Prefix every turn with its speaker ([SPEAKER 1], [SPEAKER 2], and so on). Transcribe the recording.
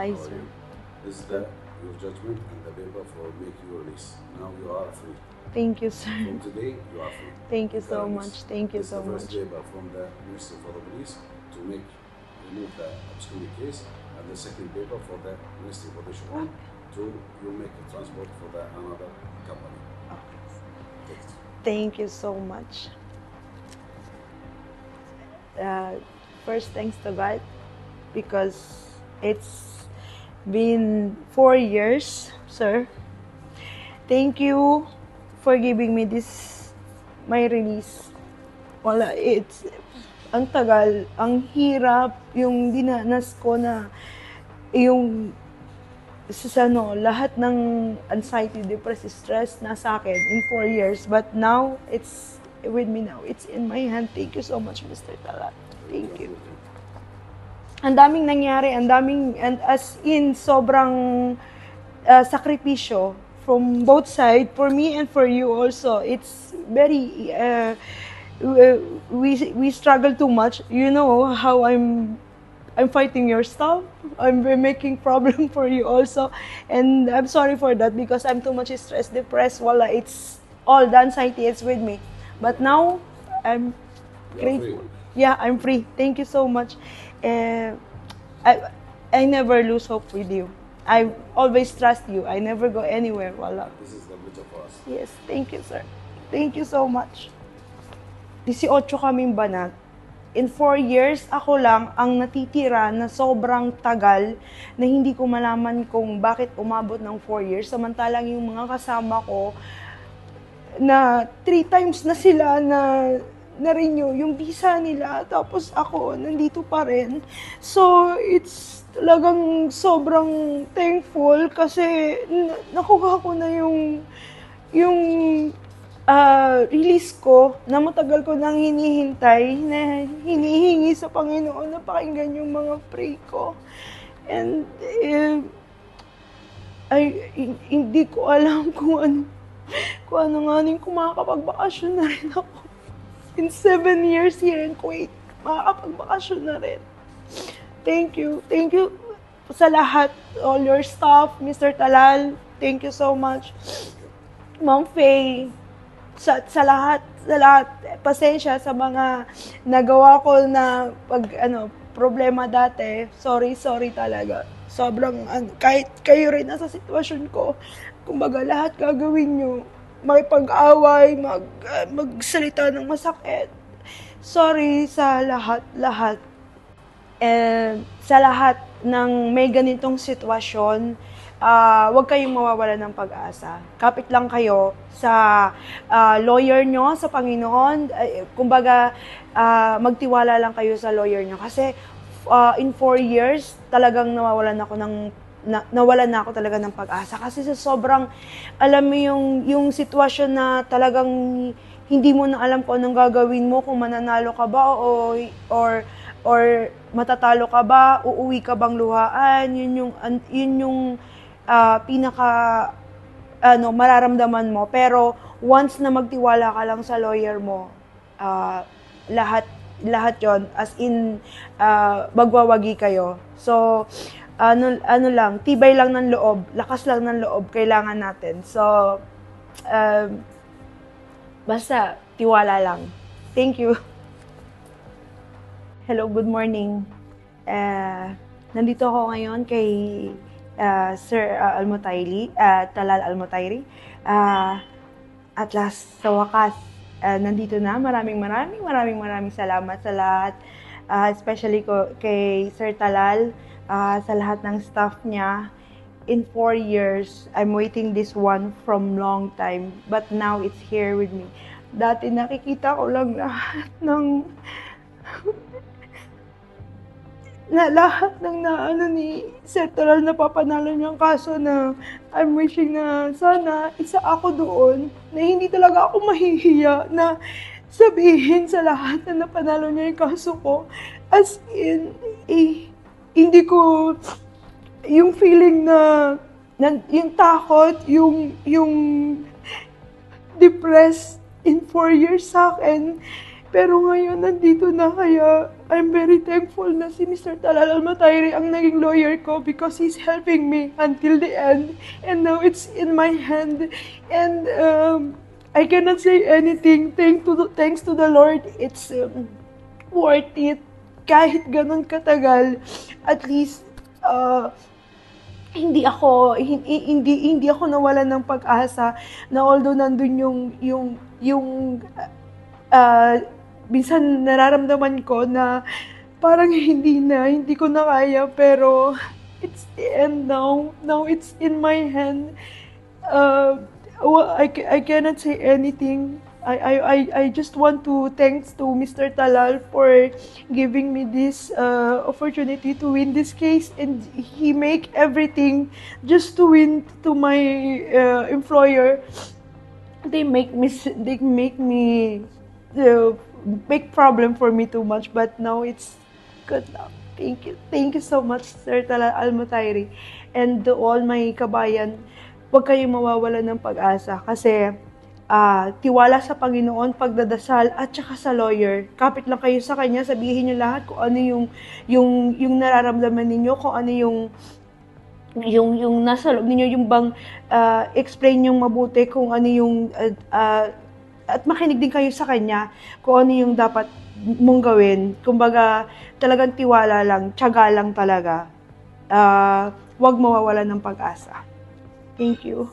[SPEAKER 1] Hi,
[SPEAKER 2] How are
[SPEAKER 1] sir.
[SPEAKER 2] you? This is your judgment and the paper for make you release. Now you are free.
[SPEAKER 1] Thank you, sir.
[SPEAKER 2] From today, you are free.
[SPEAKER 1] Thank you
[SPEAKER 2] can
[SPEAKER 1] so
[SPEAKER 2] release.
[SPEAKER 1] much. Thank you
[SPEAKER 2] This is
[SPEAKER 1] so
[SPEAKER 2] the first
[SPEAKER 1] much.
[SPEAKER 2] paper from the Ministry for the Police to remove the obscure case, and the second paper for the Ministry for the Shu'un to you make a transport for the another company.
[SPEAKER 1] Okay. Thank you so much. First, thanks to God, because it's been 4 years, sir. Thank you for giving me my release. Wala, ang tagal, ang hirap, yung dinanas ko na, yung lahat ng anxiety, depression, stress nasa akin in 4 years. But now, it's with me now. It's in my hand. Thank you so much, Mr. Talat. Thank you. Ang daming nangyari, and as in, sobrang sakripisyo from both sides, for me and for you also. It's very, we struggle too much. You know how I'm fighting your stuff. I'm making problem for you also. And I'm sorry for that, because I'm too much stressed, depressed. Wala, it's all the anxiety is with me. But now, I'm grateful. Yeah, I'm free. Thank you so much. I never lose hope with you. I always trust you. I never go anywhere. Wala.
[SPEAKER 2] This is the bridge for us.
[SPEAKER 1] Yes, thank you, sir. Thank you so much. 18 kaming banat. In 4 years, ako lang ang natitira na sobrang tagal na hindi ko malaman kung bakit umabot ng 4 years. Samantalang yung mga kasama ko na 3 times na sila na renew yung visa nila, tapos ako nandito pa rin. So it's talagang sobrang thankful kasi nakuha ko na yung release ko na matagal ko nang hinihintay, na hinihingi sa Panginoon na pakinggan yung mga pray ko. And hindi ko alam kung ano nga kung makakapagbakasyon na rin ako. In 7 years here in Kuwait, makakapagbakasyon na rin. Thank you sa lahat, all your staff, Mr. Talal, thank you so much. Ma'am Faye, sa lahat, pasensya sa mga nagawa ko na problema dati. Sorry talaga. Sobrang, kahit kayo rin nasa sitwasyon ko, kumbaga lahat gagawin nyo, makipag-away, magsalita ng masakit. Sorry sa lahat. Sa lahat ng may ganitong sitwasyon, huwag kayong mawawalan ng pag-asa. Kapit lang kayo sa lawyer nyo, sa Panginoon. Kumbaga, magtiwala lang kayo sa lawyer nyo. Kasi in 4 years, talagang nawalan na ako talaga ng pag-asa. Kasi sa sobrang, alam mo yung sitwasyon na talagang hindi mo na alam kung anong gagawin mo, kung mananalo ka ba or matatalo ka ba, uuwi ka bang luhaan, yun yung pinaka mararamdaman mo. Pero once na magtiwala ka lang sa lawyer mo, lahat yon, as in magwawagi kayo. So ano lang, tibay lang ng loob, lakas lang ng loob kailangan natin. So basta tiwala lang. Thank you. Hello, good morning. Nandito ako ngayon kay Sir Talal Almutayri. At last, sa wakas, nandito na. Maraming salamat sa lahat. Especially kay Sir Talal, sa lahat ng staff niya. In 4 years, I'm waiting this one from long time. But now, it's here with me. Dati nakikita ko lang lahat ng ni Sir Talal na papanalo niyang kaso, na I'm wishing na sana isa ako doon, na hindi talaga ako mahihiya na sabihin sa lahat na napanalo niya yung kaso ko. As in, hindi ko yung feeling na yung takot, yung depressed in 4 years sa akin, Pero ngayon, nandito na, kaya I'm very thankful na si Mr. Talal Almatayri ang naging lawyer ko because he's helping me until the end. And now it's in my hand. And I cannot say anything. Thanks to the Lord, it's worth it. Kahit ganun katagal, at least hindi ako nawalan ng pag-asa na although nandun yung minsan nararamdaman ko na parang hindi ko na kaya, pero it's the end now. Now it's in my hand. I cannot say anything. I just want to thanks to Mr. Talal for giving me this opportunity to win this case, and he make everything just to win to my employer. They make me make problem for me too much, but now it's good now. Thank you so much, Sir Talal Almatayri, and to all my kabayan. Huwag kayong mawawalan ng pag-asa kasi tiwala sa Panginoon, pagdadasal, at saka sa lawyer. Kapit lang kayo sa kanya, sabihin niyo lahat kung ano yung nararamdaman ninyo, kung ano yung nasa loob ninyo, yung bang explain yung mabuti kung ano yung at makinig din kayo sa kanya kung ano yung dapat mong gawin. Kumbaga, talagang tiwala lang, tiyaga lang talaga. Huwag mawawalan ng pag-asa. Thank you.